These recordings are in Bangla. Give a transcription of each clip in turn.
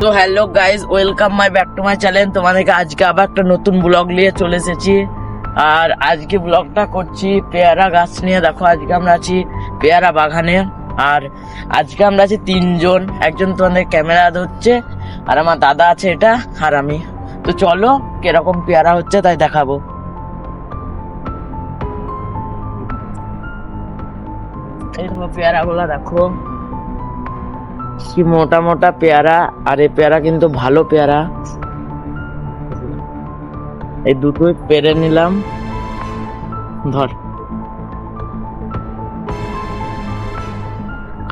তো hello guys, welcome my back to my channel. তোমাদেরকে আজকে আবার একটা নতুন ব্লগ নিয়ে চলে এসেছি। আর আজকে ব্লগটা করছি পেয়ারা গাছ নিয়ে। দেখো আজকে আমরা আছি পেয়ারা বাগানে। আর আজকে আমরা আছি তিনজন, একজন তোমাদের ক্যামেরা ধরছে, আর আমার দাদা আছে এটা, আর আমি। তো চলো কিরকম পেয়ারা হচ্ছে তাই দেখাবো। এই দেখো পেয়ারা গুলা, দেখো কি মোটা মোটা পেয়ারা। আর এই পেয়ারা কিন্তু ভালো পেয়ারা। এই দুটোই পেরে নিলাম, ধর।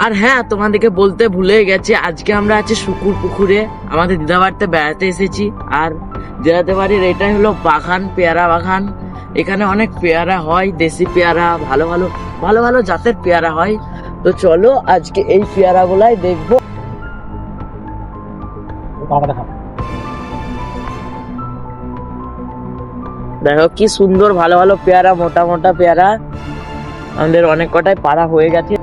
আর হ্যাঁ, তোমাদেরকে বলতে ভুলে গেছি, আজকে আমরা আছি শুকুর পুকুরে, আমাদের দিদাবাড়িতে বেড়াতে এসেছি। আর দিদাদের বাড়ির এটাই হলো বাগান, পেয়ারা বাগান। এখানে অনেক পেয়ারা হয়, দেশি পেয়ারা, ভালো ভালো ভালো ভালো জাতের পেয়ারা হয়। তো চলো আজকে এই পেয়ারা গুলাই দেখবো। দেখো কি সুন্দর ভালো ভালো পেয়ারা, মোটা মোটা পেয়ারা। আমাদের অনেক কটাই পাড়া হয়ে গেছে।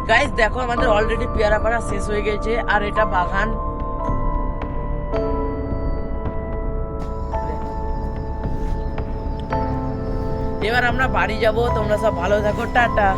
গাইস দেখো আমাদের অলরেডি পেয়ারা পাড়া শেষ হয়ে গেছে। আর এটা বাগান। এবার আমরা বাড়ি যাব। তোমরা সব ভালো থাকো, টাটা।